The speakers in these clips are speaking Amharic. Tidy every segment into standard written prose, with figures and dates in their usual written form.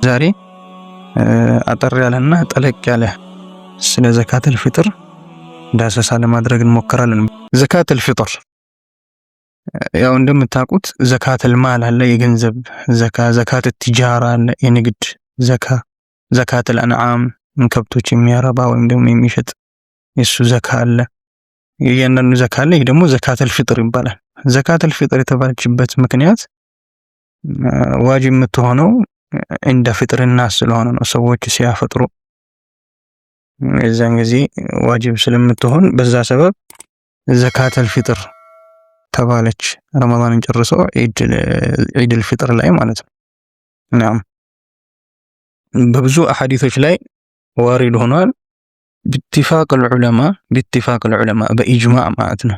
ዛሬ አጠር ያለና ጠለቅ ያለ ስለ ዘካተል ፊጥር ዳሰሳ ለማድረግ እንሞክራለን። ዘካተል ፊጥር ያው እንደምታውቁት ዘካተል ማል አለ፣ የገንዘብ ዘካ፣ ዘካተል ቲጃራ አለ፣ የንግድ ዘካ፣ ዘካተል አንዓም ከብቶች የሚያረባ ወይም ደግሞ የሚሸጥ የሱ ዘካ አለ። የእያንዳንዱ ዘካ አለ። ይህ ደግሞ ዘካተል ፊጥር ይባላል። ዘካተል ፊጥር የተባለችበት ምክንያት ዋጅብ የምትሆነው እንደ ፍጥርና ስለሆነ ነው። ሰዎች ሲያፈጥሩ የዛን ጊዜ ዋጅብ ስለምትሆን በዛ ሰበብ ዘካተል ፊጥር ተባለች። ረመዳንን ጨርሶ ዒድል ፊጥር ላይ ማለት ነው። እናም በብዙ አሐዲሶች ላይ ዋሪድ ሆኗል። باتفاق العلماء በኢጅማዕ ማለት ነው።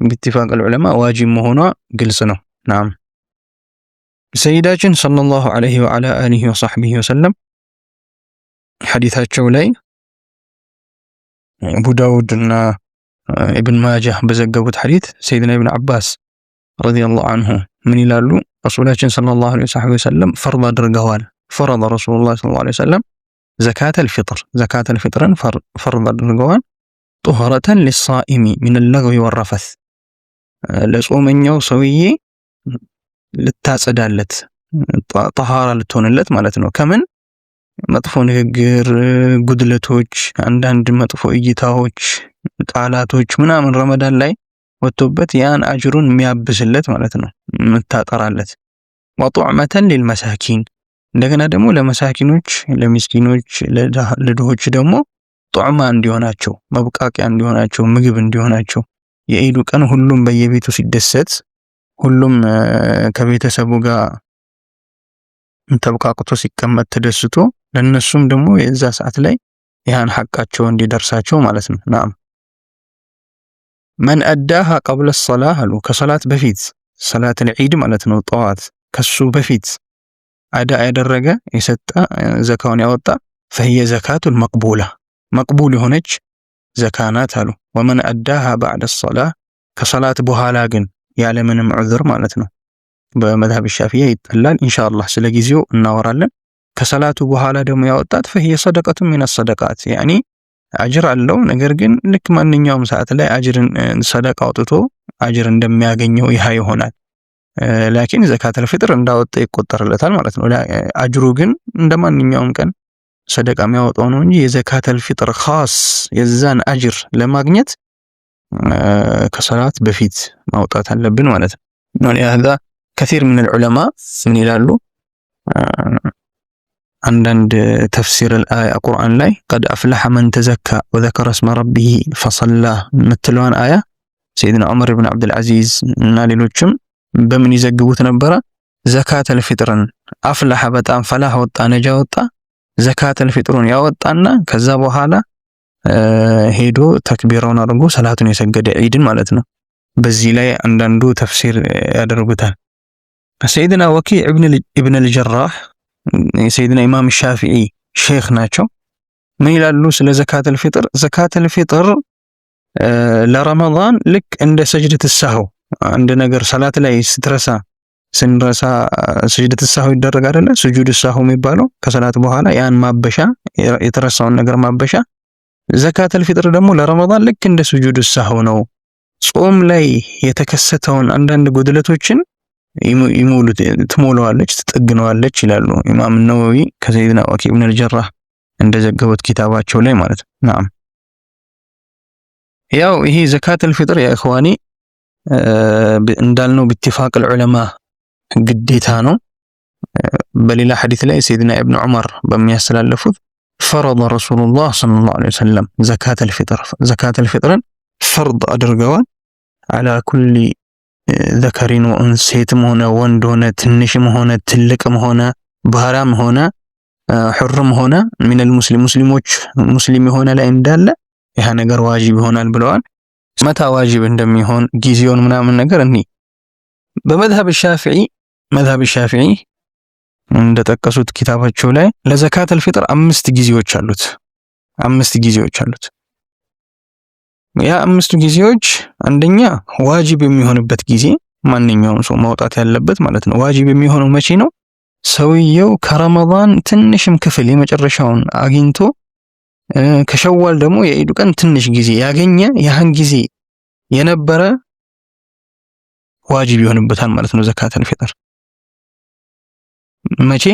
باتفاق العلماء ዋጅብ መሆኗ ግልጽ ነው። ናም ሰይዳችን ሰለላሁ ዐለይሂ ወዐላ አሊሂ ወሰሕቢሂ ወሰለም ሐዲታቸው ላይ አቡ ዳውድ እና ኢብን ማጃህ በዘገቡት ሐዲት ሰይድና ኢብን አባስ ረዲየላሁ ዐንሁ ምን ይላሉ? ረሱላችን ሰለላሁ ዐለይሂ ወሰለም ፈርድ አድርገዋል። ፈረደ ረሱሉላህ ሰለላሁ ዐለይሂ ወሰለም ዘካተል ፊጥርን ፈርድ አድርገዋል። ጡህረተን ሊሳኢሚ ሚነል ለግዊ ወረፈስ፣ ለጾመኛው ሰውዬ ልታጸዳለት ጠሃራ ልትሆንለት ማለት ነው። ከምን መጥፎ ንግግር፣ ጉድለቶች፣ አንዳንድ መጥፎ እይታዎች፣ ቃላቶች ምናምን ረመዳን ላይ ወጥቶበት ያን አጅሩን የሚያብስለት ማለት ነው፣ የምታጠራለት። ወጡዕመተን ሊልመሳኪን፣ እንደገና ደግሞ ለመሳኪኖች፣ ለሚስኪኖች፣ ለድሆች ደግሞ ጡዕማ እንዲሆናቸው፣ መብቃቂያ እንዲሆናቸው፣ ምግብ እንዲሆናቸው የዒዱ ቀን ሁሉም በየቤቱ ሲደሰት፣ ሁሉም ከቤተሰቡ ጋር ተብቃቅቶ ሲቀመጥ ተደስቶ ለነሱም ደግሞ የዛ ሰዓት ላይ ያን ሐቃቸው እንዲደርሳቸው ማለት ነው። ናም መን አዳሃ ቀብለ ሰላህ አሉ፣ ከሰላት በፊት ሰላተል ዒድ ማለት ነው። ጠዋት ከሱ በፊት አዳ ያደረገ የሰጠ ዘካውን ያወጣ ፈህየ ዘካቱል መቅቡላ፣ መቅቡል የሆነች ዘካናት አሉ። ወመን አዳሃ ባዕደ ሰላህ፣ ከሰላት በኋላ ግን ያለምንም ዑዝር ማለት ነው። በመዝሀብ ሻፊዒ ይጠላል። ኢንሻአላህ ስለ ጊዜው እናወራለን። ከሰላቱ በኋላ ደግሞ ያወጣት ፈህየ ሰደቀቱ ሚነ ሰደቃት፣ ያኒ አጅር አለው። ነገር ግን ልክ ማንኛውም ሰዓት ላይ አጅርን ሰደቃ አውጥቶ አጅር እንደሚያገኘው ይሃ ይሆናል። ላኪን ዘካተል ፊጥር እንዳወጣ ይቆጠርለታል ማለት ነው። አጅሩ ግን እንደማንኛውም ቀን ሰደቃ የሚያወጣው ነው እንጂ የዘካተል ፊጥር ኻስ የዛን አጅር ለማግኘት ከሰላት በፊት ማውጣት አለብን ማለት ነው። ወሊሃዛ ከሲር ሚነል ዑለማ ምን ይላሉ? አንዳንድ ተፍሲር አያ ቁርአን ላይ ቀድ አፍለሐ መን ተዘካ ወዘከረ እስመ ረቢሂ ፈሰላ የምትለዋን አያ ሰይድና ዑመር ብን አብዱልዓዚዝ እና ሌሎችም በምን ይዘግቡት ነበረ? ዘካተል ፊጥርን አፍለሐ በጣም ፈላህ ወጣ፣ ነጃ ወጣ፣ ዘካተል ፊጥሩን ያወጣና ከዛ በኋላ ሄዶ ተክቢራውን አድርጎ ሰላቱን የሰገደ ዒድን ማለት ነው። በዚህ ላይ አንዳንዱ ተፍሲር ያደርጉታል። ሰይድና ወኪዕ ኢብን አልጀራህ የሰይድና ኢማም ሻፊዒ ሼክ ናቸው። ምን ይላሉ ስለ ዘካተል ፊጥር? ዘካተል ፊጥር ለረመዳን ልክ እንደ ሰጅደት ሰህው፣ አንድ ነገር ሰላት ላይ ስንረሳ ሰጅደት ሰህው ይደረግ አይደለ? ስጁድ ሰህው የሚባለው ከሰላት በኋላ ያን ማበሻ፣ የተረሳውን ነገር ማበሻ። ዘካተል ፊጥር ደግሞ ለረመዳን ልክ እንደ ስጁድ ሰህው ነው። ጾም ላይ የተከሰተውን አንዳንድ ጉድለቶችን ትሞላዋለች፣ ትጠግነዋለች ይላሉ ኢማም ነወዊ ከሰይድና ወኪዕ ኢብን አልጀራህ እንደዘገቡት ኪታባቸው ላይ ማለት ነው። ናም ያው ይሄ ዘካተል ፊጥር ያ ኢኽዋኒ እንዳልነው باتفاق العلماء ግዴታ ነው። በሌላ ሐዲስ ላይ ሰይድና ኢብኑ ዑመር በሚያስተላልፉት ፈረደ ረሱሉላህ ሰለላሁ ዐለይሂ ወሰለም ዘካተል ፊጥርን ፈርድ አድርገዋል አላ ኩሊ ዘከሪን ወኡንስ፣ ሴትም ሆነ ወንድ ሆነ ትንሽም ሆነ ትልቅም ሆነ ባህራም ሆነ ሑርም ሆነ ሚነል ሙስሊሞች ሙስሊም የሆነ ላይ እንዳለ ያ ነገር ዋጅብ ይሆናል ብለዋል። መታ ዋጅብ እንደሚሆን ጊዜውን ምናምን ነገር በመዝሀብ ሻፊዒ እንደጠቀሱት ኪታባቸው ላይ ለዘካተል ፊጥር 5 ጊዜዎች አሉት። ያ 5 ጊዜዎች አንደኛ ዋጅብ የሚሆንበት ጊዜ ማንኛውም ሰው ማውጣት ያለበት ማለት ነው። ዋጅብ የሚሆነው መቼ ነው? ሰውየው ከረመዳን ትንሽም ክፍል የመጨረሻውን አግኝቶ ከሸዋል ደግሞ የዒዱ ቀን ትንሽ ጊዜ ያገኘ ያህን ጊዜ የነበረ ዋጅብ ይሆንበታል ማለት ነው ዘካተል ፊጥር። መቼ?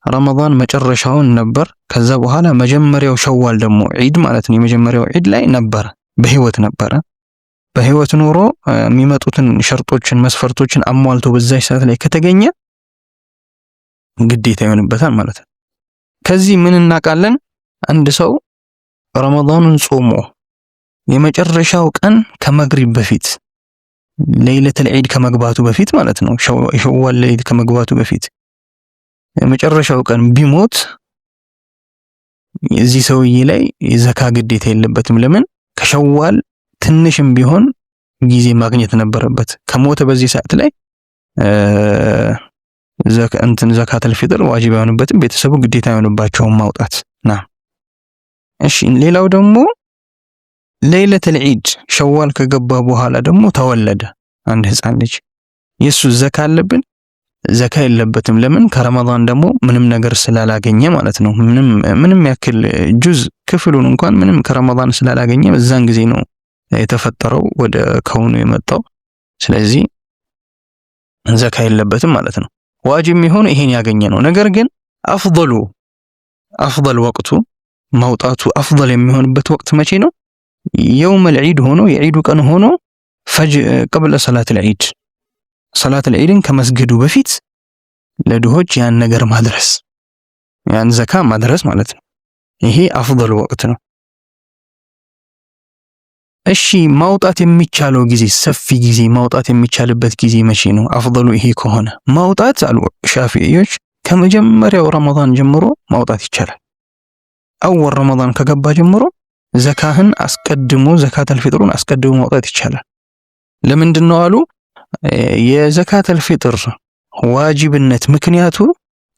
ረመዳን መጨረሻውን ነበር። ከዛ በኋላ መጀመሪያው ሸዋል ደግሞ ዒድ ማለት ነው የመጀመሪያው ዒድ ላይ ነበር፣ በህይወት ነበረ። በህይወት ኖሮ የሚመጡትን ሸርጦችን መስፈርቶችን አሟልቶ በዛች ሰዓት ላይ ከተገኘ ግዴታ ይሆንበታል ማለት ነው። ከዚህ ምን እናውቃለን? አንድ ሰው ረመዳኑን ጾሞ የመጨረሻው ቀን ከመግሪብ በፊት ለይለተል ዒድ ከመግባቱ በፊት ማለት ነው ሸዋል ለይል ከመግባቱ በፊት የመጨረሻው ቀን ቢሞት እዚህ ሰውዬ ላይ የዘካ ግዴታ የለበትም። ለምን? ከሸዋል ትንሽም ቢሆን ጊዜ ማግኘት ነበረበት። ከሞተ በዚህ ሰዓት ላይ ዘካተል ፊጥር ዋጅብ አይሆንበትም። ቤተሰቡ ግዴታ አይሆንባቸውም ማውጣት ና። እሺ ሌላው ደግሞ ለይለተል ዒድ ሸዋል ከገባ በኋላ ደግሞ ተወለደ አንድ ህፃን ልጅ፣ የሱ ዘካ አለብን? ዘካ የለበትም። ለምን? ከረመዳን ደግሞ ምንም ነገር ስላላገኘ ማለት ነው። ምንም ያክል ጁዝ ክፍሉን እንኳን ምንም ከረመዳን ስላላገኘ በዛን ጊዜ ነው የተፈጠረው ወደ ከውኑ የመጣው። ስለዚህ ዘካ የለበትም ማለት ነው። ዋጅብ የሚሆን ይሄን ያገኘ ነው። ነገር ግን አፍضل ወቅቱ ማውጣቱ አፍضል የሚሆንበት ወቅት መቼ ነው? የውመል ዒድ ሆኖ የዒዱ ቀን ሆኖ ቀብለ ሰላተል ዒድ ሰላተል ዒድን ከመስገዱ በፊት ለድሆች ያን ነገር ማድረስ ያን ዘካ ማድረስ ማለት ነው። ይሄ አፍضል ወቅት ነው። እሺ ማውጣት የሚቻለው ጊዜ ሰፊ ጊዜ ማውጣት የሚቻልበት ጊዜ መቼ ነው? አፍضሉ ይሄ ከሆነ ማውጣት አሉ ሻፊዒዎች ከመጀመሪያው ረመዳን ጀምሮ ማውጣት ይቻላል። አወል ረመዳን ከገባ ጀምሮ ዘካህን አስቀድሞ ዘካተል ፊጥሩን አስቀድሞ ማውጣት ይቻላል። ለምንድን ነው አሉ? የዘካተል ፊጥር ዋጅብነት ምክንያቱ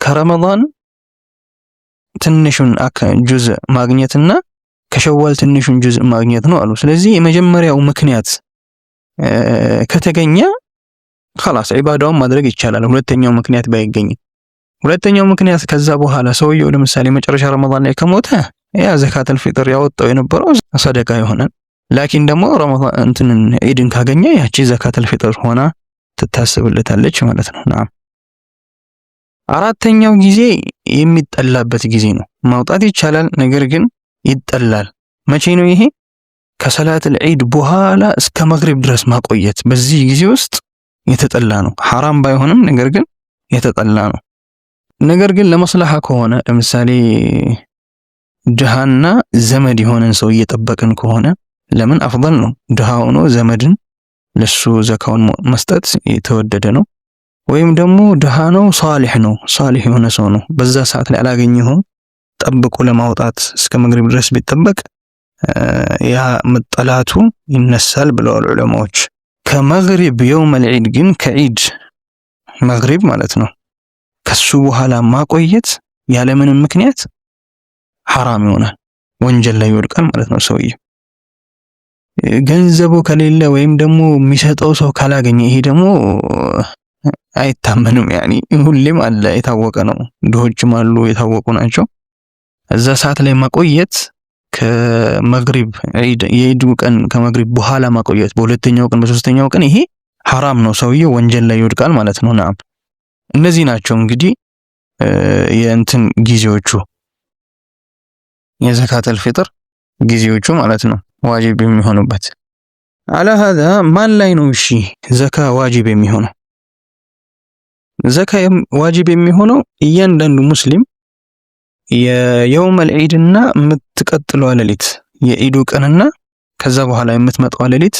ከረመዳን ትንሹን ጁዝ ማግኘትና ከሸዋል ትንሹን ጁዝ ማግኘት ነው አሉ። ስለዚህ የመጀመሪያው ምክንያት ከተገኘ خلاص ዒባዳውን ማድረግ ይቻላል። ሁለተኛው ምክንያት ባይገኝ ሁለተኛው ምክንያት ከዛ በኋላ ሰውየው ለምሳሌ መጨረሻ ረመዳን ላይ ከሞተ ያ ዘካተል ፊጥር ያወጣው የነበረው ሰደቃ ይሆናል። ላኪን ደግሞ ረመዳን ዒድን ካገኘ ያቺ ዘካተል ፊጥር ሆና ትታሰብለታለች ማለት ነው። ናም አራተኛው ጊዜ የሚጠላበት ጊዜ ነው። ማውጣት ይቻላል፣ ነገር ግን ይጠላል። መቼ ነው ይሄ? ከሰላተል ዒድ በኋላ እስከ መግሪብ ድረስ ማቆየት በዚህ ጊዜ ውስጥ የተጠላ ነው። ሐራም ባይሆንም ነገር ግን የተጠላ ነው። ነገር ግን ለመስላሃ ከሆነ ለምሳሌ ድሃና ዘመድ የሆነን ሰው እየጠበቅን ከሆነ ለምን አፍضል ነው። ድሃ ሆኖ ዘመድን ለሱ ዘካውን መስጠት የተወደደ ነው። ወይም ደግሞ ድሃ ነው ሷሊህ የሆነ ሰው ነው፣ በዛ ሰዓት ላይ አላገኘሁም ጠብቆ ለማውጣት እስከ መግሪብ ድረስ ቢጠበቅ ያ መጠላቱ ይነሳል ብለዋል ዑለማዎች። ከመግሪብ የውመል ዒድ ግን ከዒድ መግሪብ ማለት ነው ከሱ በኋላ ማቆየት ያለምንም ምክንያት ሐራም ይሆናል፣ ወንጀል ላይ ይወድቃል ማለት ነው ሰውዬው። ገንዘቡ ከሌለ ወይም ደግሞ የሚሰጠው ሰው ካላገኘ ይሄ ደግሞ አይታመንም። ያኒ ሁሌም አለ፣ የታወቀ ነው። ድሆችም አሉ የታወቁ ናቸው። እዛ ሰዓት ላይ ማቆየት ከመግሪብ የዒዱ ቀን ከመግሪብ በኋላ ማቆየት በሁለተኛው ቀን በሶስተኛው ቀን ይሄ ሐራም ነው፣ ሰውዬው ወንጀል ላይ ይወድቃል ማለት ነው። ናም እነዚህ ናቸው እንግዲህ የእንትን ጊዜዎቹ የዘካተል ፊጥር ጊዜዎቹ ማለት ነው ዋጅብ የሚሆኑበት። አላ ሀዛ ማን ላይ ነው እሺ ዘካ ዋጅብ የሚሆነው? ዘካ ዋጅብ የሚሆነው እያንዳንዱ ሙስሊም የየውመል ዒድና የምትቀጥለው ሌሊት የዒዱ ቀንና ከዛ በኋላ የምትመጣው ሌሊት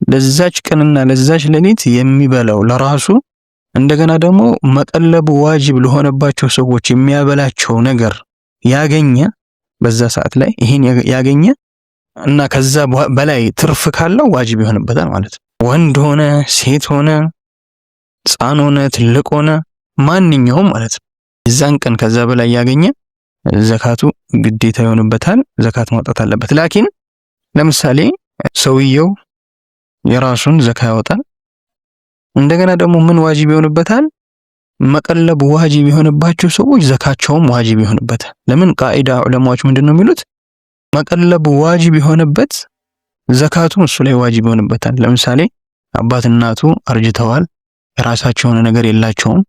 ለዛች ቀንና ለዛች ሌሊት የሚበላው ለራሱ እንደገና ደግሞ መቀለቡ ዋጅብ ለሆነባቸው ሰዎች የሚያበላቸው ነገር ያገኘ በዛ ሰዓት ላይ ይሄን ያገኘ እና ከዛ በላይ ትርፍ ካለው ዋጅብ ይሆንበታል ማለት ነው። ወንድ ሆነ ሴት ሆነ ሕፃን ሆነ ትልቅ ሆነ ማንኛውም ማለት ነው እዛን ቀን ከዛ በላይ ያገኘ ዘካቱ ግዴታ ይሆንበታል፣ ዘካት ማውጣት አለበት። ላኪን ለምሳሌ ሰውየው የራሱን ዘካ ያወጣል፣ እንደገና ደግሞ ምን ዋጅብ ይሆንበታል? መቀለብ ዋጅብ የሆነባቸው ሰዎች ዘካቸውም ዋጅብ ይሆንበታል። ለምን ቃኢዳ ዑለማዎች ምንድነው የሚሉት? መቀለብ ዋጅብ የሆነበት ዘካቱም እሱ ላይ ዋጅብ ይሆንበታል። ለምሳሌ አባት እናቱ አርጅተዋል፣ የራሳቸው የሆነ ነገር የላቸውም፣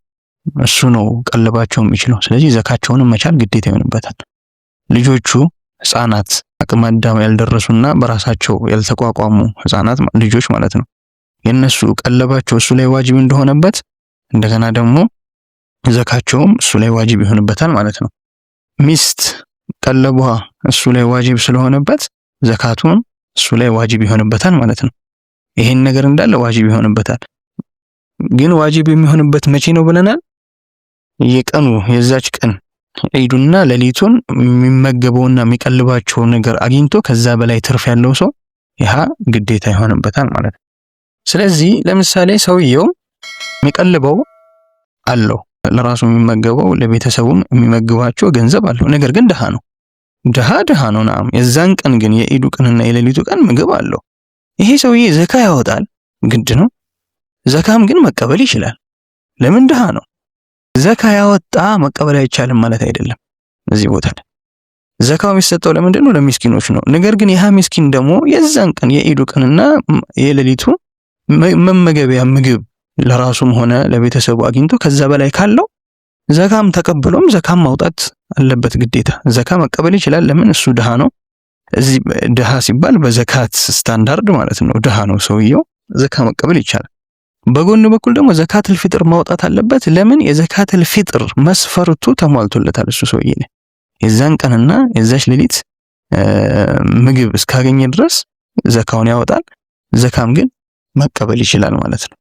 እሱ ነው ቀለባቸው የሚችለው። ስለዚህ ዘካቸውንም መቻል ግዴታ ይሆንበታል። ልጆቹ ህፃናት አቅመ አዳም ያልደረሱና በራሳቸው ያልተቋቋሙ ህፃናት ልጆች ማለት ነው፣ የነሱ ቀለባቸው እሱ ላይ ዋጅብ እንደሆነበት እንደገና ደግሞ ዘካቸውም እሱ ላይ ዋጅብ ይሆንበታል ማለት ነው። ሚስት ቀለቧ እሱ ላይ ዋጅብ ስለሆነበት ዘካቱን እሱ ላይ ዋጅብ ይሆንበታል ማለት ነው። ይሄን ነገር እንዳለ ዋጅብ ይሆንበታል። ግን ዋጅብ የሚሆንበት መቼ ነው ብለናል? የቀኑ የዛች ቀን ዒዱና ሌሊቱን የሚመገበውና የሚቀልባቸው ነገር አግኝቶ ከዛ በላይ ትርፍ ያለው ሰው ይሃ ግዴታ ይሆንበታል ማለት ነው። ስለዚህ ለምሳሌ ሰውየው የሚቀልበው አለው፣ ለራሱ የሚመገበው ለቤተሰቡም የሚመግባቸው ገንዘብ አለው። ነገር ግን ድሃ ነው። ድሃ ነው ናም። የዛን ቀን ግን የዒዱ ቀንና የሌሊቱ ቀን ምግብ አለው። ይሄ ሰውዬ ዘካ ያወጣል፣ ግድ ነው። ዘካም ግን መቀበል ይችላል። ለምን? ድሃ ነው። ዘካ ያወጣ መቀበል አይቻልም ማለት አይደለም። እዚህ ቦታ ላይ ዘካው የሚሰጠው ለምንድን ነው? ለሚስኪኖች ነው። ነገር ግን ይሄ ሚስኪን ደግሞ የዛን ቀን የዒዱ ቀንና የሌሊቱ መመገቢያ ምግብ ለራሱም ሆነ ለቤተሰቡ አግኝቶ ከዛ በላይ ካለው ዘካም ተቀብሎም ዘካም ማውጣት አለበት ግዴታ። ዘካ መቀበል ይችላል። ለምን? እሱ ድሃ ነው። እዚህ ድሃ ሲባል በዘካት ስታንዳርድ ማለት ነው። ድሃ ነው ሰውየው፣ ዘካ መቀበል ይቻላል። በጎን በኩል ደግሞ ዘካተል ፊጥር ማውጣት አለበት። ለምን? የዘካተል ፊጥር መስፈርቱ ተሟልቶለታል። እሱ ሰውዬ የዛን ቀንና የዛች ሌሊት ምግብ እስካገኘ ድረስ ዘካውን ያወጣል። ዘካም ግን መቀበል ይችላል ማለት ነው።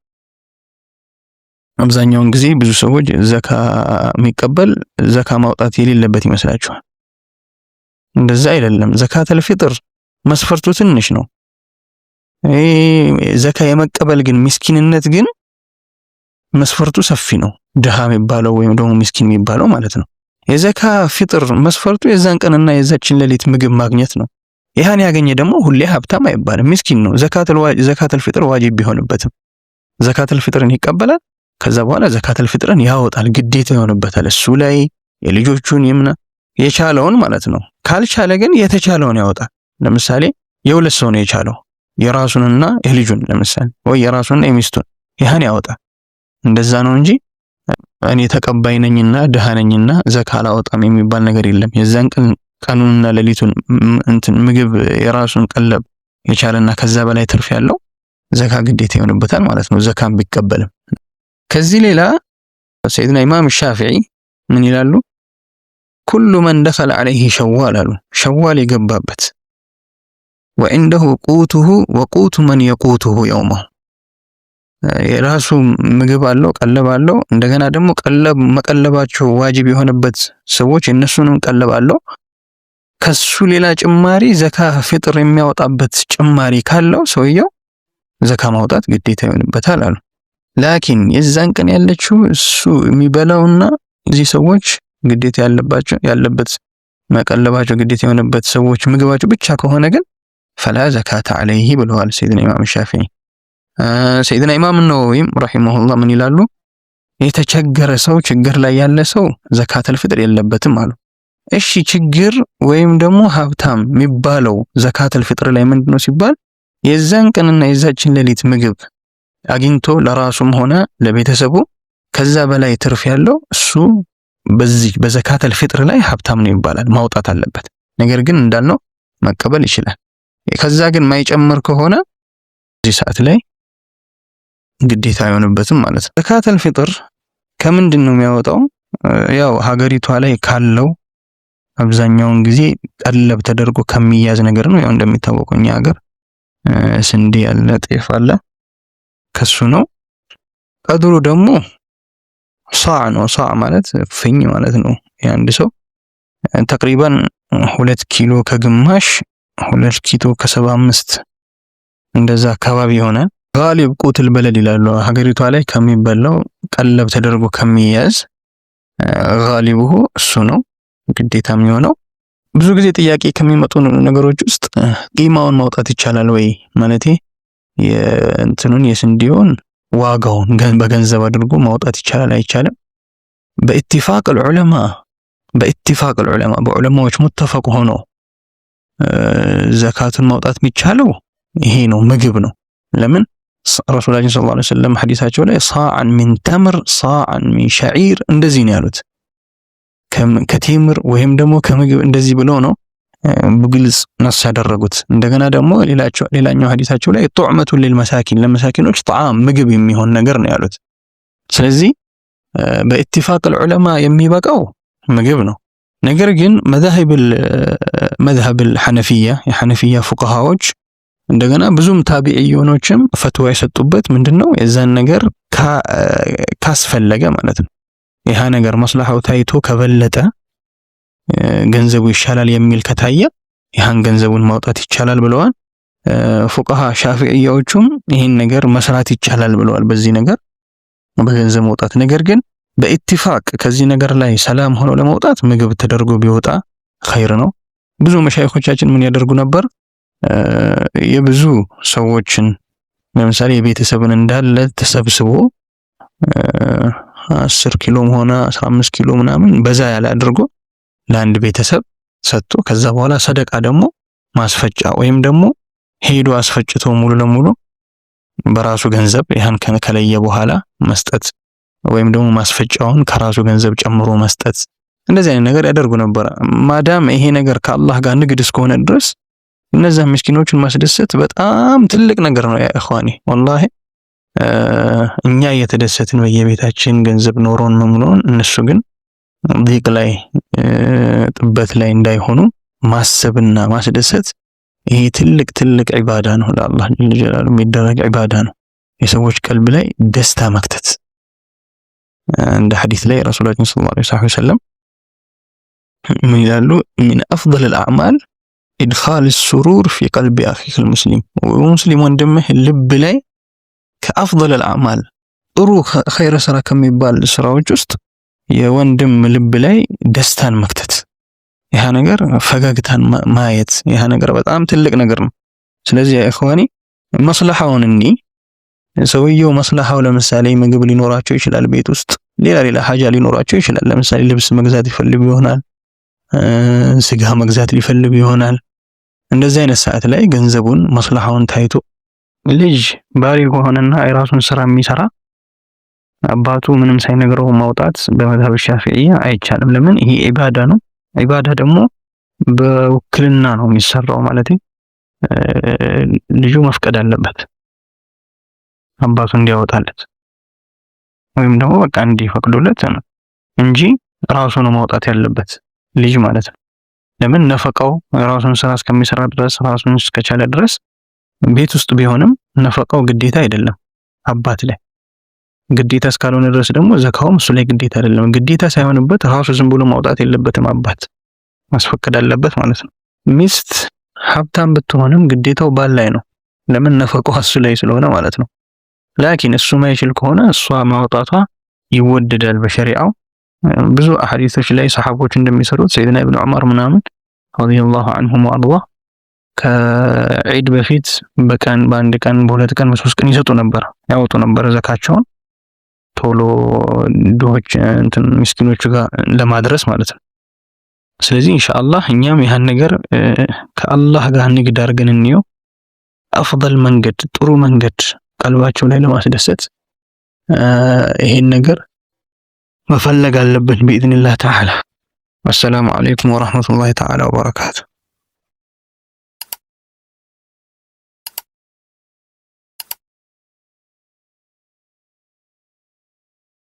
አብዛኛውን ጊዜ ብዙ ሰዎች ዘካ የሚቀበል ዘካ ማውጣት የሌለበት ይመስላችኋል። እንደዛ አይደለም። ዘካተል ፊጥር መስፈርቱ ትንሽ ነው። ዘካ የመቀበል ግን ምስኪንነት ግን መስፈርቱ ሰፊ ነው። ድሃ የሚባለው ወይም ደግሞ ምስኪን የሚባለው ማለት ነው። የዘካ ፊጥር መስፈርቱ የዛን ቀንና የዛችን ሌሊት ምግብ ማግኘት ነው። ይሄን ያገኘ ደግሞ ሁሌ ሀብታም አይባልም፣ ምስኪን ነው። ዘካተል ፊጥር ዋጅብ ቢሆንበትም ዘካተል ፊጥርን ይቀበላል። ከዛ በኋላ ዘካተል ፊጥርን ያወጣል፣ ግዴታ ይሆንበታል። እሱ ላይ የልጆቹን ይምና የቻለውን ማለት ነው። ካልቻለ ግን የተቻለውን ያወጣል። ለምሳሌ የሁለት ሰው ነው የቻለው፣ የራሱንና የልጁን ለምሳሌ ወይ የራሱንና የሚስቱን ይሄን ያወጣል። እንደዛ ነው እንጂ እኔ ተቀባይ ነኝና ድሃ ነኝና ዘካ አላወጣም የሚባል ነገር የለም። የዛን ቀኑንና ሌሊቱን ምግብ የራሱን ቀለብ የቻለና ከዛ በላይ ትርፍ ያለው ዘካ ግዴታ ይሆንበታል ማለት ነው፣ ዘካም ቢቀበልም። ከዚህ ሌላ ሰይድና ኢማም ሻፊዒ ምን ይላሉ? ኩሉ መን ደኸለ ዐለይሂ ሸዋል አሉ። ሸዋል የገባበት ወዐንደሁ ቁቱሁ ወቁቱ መን የቁቱሁ የውመሁ፣ የራሱ ምግብ አለው ቀለብ አለው። እንደገና ደግሞ መቀለባቸው ዋጅብ የሆነበት ሰዎች የነሱንም ቀለብ አለው። ከሱ ሌላ ጭማሪ ዘካ ፊጥር የሚያወጣበት ጭማሪ ካለው ሰውየው ዘካ ማውጣት ግዴታ ይሆንበታል አሉ። ላኪን የዛን ቀን ያለችው እሱ የሚበላውና እዚህ ሰዎች ግዴታ ያለበት መቀለባቸው ግዴታ የሆነበት ሰዎች ምግባቸው ብቻ ከሆነ ግን ፈላ ዘካተ ዐለይሂ ብለዋል ሰይድና ኢማም ሻፊዒ። ሰይድና ኢማም ነወዊም ረሂመሁላህ ምን ይላሉ? የተቸገረ ሰው ችግር ላይ ያለ ሰው ዘካተል ፊጥር የለበትም አሉ። እሺ ችግር ወይም ደግሞ ሀብታም የሚባለው ዘካተል ፊጥር ላይ ምንድነው ሲባል የዛን ቀንና የዛችን ሌሊት ምግብ አግኝቶ ለራሱም ሆነ ለቤተሰቡ ከዛ በላይ ትርፍ ያለው እሱ በዚህ በዘካተል ፊጥር ላይ ሀብታም ነው ይባላል፣ ማውጣት አለበት። ነገር ግን እንዳልነው መቀበል ይችላል። ከዛ ግን ማይጨምር ከሆነ እዚህ ሰዓት ላይ ግዴታ አይሆንበትም ማለት ነው። ዘካተል ፊጥር ከምንድን ነው የሚያወጣው? ያው ሀገሪቷ ላይ ካለው አብዛኛውን ጊዜ ቀለብ ተደርጎ ከሚያዝ ነገር ነው። ያው እንደሚታወቀው እኛ ሀገር ስንዴ ያለ ጤፍ አለ፣ ከሱ ነው። ቀድሩ ደግሞ ሷዕ ነው። ሷዕ ማለት ፍኝ ማለት ነው። የአንድ ሰው ተቅሪባን 2 ኪሎ ከግማሽ 2 ኪሎ ከ75 እንደዛ አካባቢ ይሆናል። ጋሊብ ቁትል በለድ ይላሉ። ሀገሪቷ ላይ ከሚበላው ቀለብ ተደርጎ ከሚያዝ ጋሊቡ እሱ ነው ግዴታ የሚሆነው። ብዙ ጊዜ ጥያቄ ከሚመጡ ነገሮች ውስጥ ቂማውን ማውጣት ይቻላል ወይ ማለቴ የስንዴውን ዋጋውን በገንዘብ አድርጎ ማውጣት ይቻላል አይቻልም? በኢትፋቅ الዑለማ በዑለማዎች ሙተፈቅ ሆኖ ዘካቱን ማውጣት የሚቻለው ይሄ ነው፣ ምግብ ነው። ለምን ረሱላችን ሰለላሁ ዐለይሂ ወሰለም ሐዲሳቸው ላይ ሳዓን ሚን ተምር ሳዓን ሚን ሸዒር እንደዚህ ነው ያሉት። ከቴምር ወይም ደግሞ ከምግብ እንደዚህ ብለው ነው በግልጽ ነስ ያደረጉት። እንደገና ደግሞ ሌላኛው ሐዲሳቸው ላይ ጡዕመቱን ሊልመሳኪን ለመሳኪኖች ጣዓም ምግብ የሚሆን ነገር ነው ያሉት። ስለዚህ በኢትፋቅ الዑለማ የሚበቃው ምግብ ነው። ነገር ግን መዝሀብ الሐነፊያ የሐነፊያ ፉቃሃዎች እንደገና ብዙም ታቢዒዮኖችም ፈትዋ የሰጡበት ምንድነው የዛን ነገር ካስፈለገ ማለት ነው ይሄ ነገር መስላሃው ታይቶ ከበለጠ ገንዘቡ ይሻላል የሚል ከታየ ይሄን ገንዘቡን ማውጣት ይቻላል ብለዋል። ፉቃሃ ሻፊዒያዎቹም ይሄን ነገር መስራት ይቻላል ብለዋል በዚህ ነገር በገንዘብ መውጣት። ነገር ግን በኢትፋቅ ከዚህ ነገር ላይ ሰላም ሆኖ ለመውጣት ምግብ ተደርጎ ቢወጣ ኸይር ነው። ብዙ መሻይኾቻችን ምን ያደርጉ ነበር? የብዙ ሰዎችን ለምሳሌ የቤተሰብን እንዳለ ተሰብስቦ 10 ኪሎም ሆነ 15 ኪሎ ምናምን በዛ ያለ አድርጎ ለአንድ ቤተሰብ ሰጥቶ ከዛ በኋላ ሰደቃ ደግሞ ማስፈጫ ወይም ደግሞ ሄዶ አስፈጭቶ ሙሉ ለሙሉ በራሱ ገንዘብ ያን ከለየ በኋላ መስጠት ወይም ደግሞ ማስፈጫውን ከራሱ ገንዘብ ጨምሮ መስጠት እንደዚህ አይነት ነገር ያደርጉ ነበር። ማዳም ይሄ ነገር ከአላህ ጋር ንግድ እስከሆነ ድረስ እነዛ ምስኪኖችን ማስደሰት በጣም ትልቅ ነገር ነው። ያ ኢኽዋኒ ወላሂ እኛ እየተደሰትን በየቤታችን ገንዘብ ኖሮን መምኖን እነሱ ግን ዲቅ ላይ ጥበት ላይ እንዳይሆኑ ማሰብና ማስደሰት ይሄ ትልቅ ዒባዳ ነው። ለአላህ ጀላሉ የሚደረግ ዒባዳ ነው። የሰዎች ቀልብ ላይ ደስታ መክተት እንደ ሐዲስ ላይ ረሱላችን ሰለላሁ ዐለይሂ ወሰለም ምን ይላሉ? ሚን አፍضل الأعمال إدخال السرور في قلب أخيك المسلم ومسلم ወንድምህ ልብ ላይ ከአፍضل الأعمال ጥሩ ኸይር ስራ ከሚባል ስራዎች ውስጥ የወንድም ልብ ላይ ደስታን መክተት፣ ይሄ ነገር ፈገግታን ማየት፣ ይሄ ነገር በጣም ትልቅ ነገር ነው። ስለዚህ ያ ኢኽዋኒ መስለሐውን ሰውየው መስለሐው ለምሳሌ ምግብ ሊኖራቸው ይችላል፣ ቤት ውስጥ ሌላ ሐጃ ሊኖራቸው ይችላል። ለምሳሌ ልብስ መግዛት ይፈልጉ ይሆናል፣ ስጋ መግዛት ሊፈልጉ ይሆናል። እንደዚህ አይነት ሰዓት ላይ ገንዘቡን መስለሐውን ታይቶ ልጅ ባሪ ሆነና የራሱን ስራ የሚሰራ አባቱ ምንም ሳይነግረው ማውጣት በመዝሀብ ሻፊዒያ አይቻልም። ለምን? ይሄ ዒባዳ ነው። ዒባዳ ደግሞ በውክልና ነው የሚሰራው ማለት ልጁ መፍቀድ አለበት አባቱ እንዲያወጣለት ወይም ደግሞ በቃ እንዲፈቅዱለት ነው እንጂ ራሱ ነው ማውጣት ያለበት ልጅ ማለት ነው። ለምን? ነፈቃው ራሱን ስራ እስከሚሰራ ድረስ ራሱን እስከቻለ ድረስ ቤት ውስጥ ቢሆንም ነፈቃው ግዴታ አይደለም አባት ላይ። ግዴታ እስካልሆነ ድረስ ደግሞ ዘካውም እሱ ላይ ግዴታ አይደለም። ግዴታ ሳይሆንበት ራሱ ዝም ብሎ ማውጣት የለበትም፣ አባት ማስፈቀድ አለበት ማለት ነው። ሚስት ሀብታም ብትሆንም ግዴታው ባል ላይ ነው። ለምን? ነፈቃው እሱ ላይ ስለሆነ ማለት ነው። ላኪን እሱ ማይችል ከሆነ እሷ ማውጣቷ ይወደዳል በሸሪዓው። ብዙ አሐዲሶች ላይ ሰሃቦች እንደሚሰሩት ሰይድና ኢብኑ ዑመር ምናምን ረዲየላሁ ዐንሁም ወአርዳህ ከዒድ በፊት በቀን በአንድ ቀን በሁለት ቀን በሶስት ቀን ያወጡ ነበር ዘካቸውን ቶሎ ድሆች ምስኪኖቹ ጋር ለማድረስ ማለት ነው። ስለዚህ ኢንሻአላህ እኛም ያን ነገር ከአላህ ጋር ንግድ አድርገን እንየው። አፍضل መንገድ ጥሩ መንገድ ቀልባቸው ላይ ለማስደሰት ይሄን ነገር መፈለግ አለብን بإذن الله تعالى። والسلام عليكم ورحمة الله تعالى وبركاته።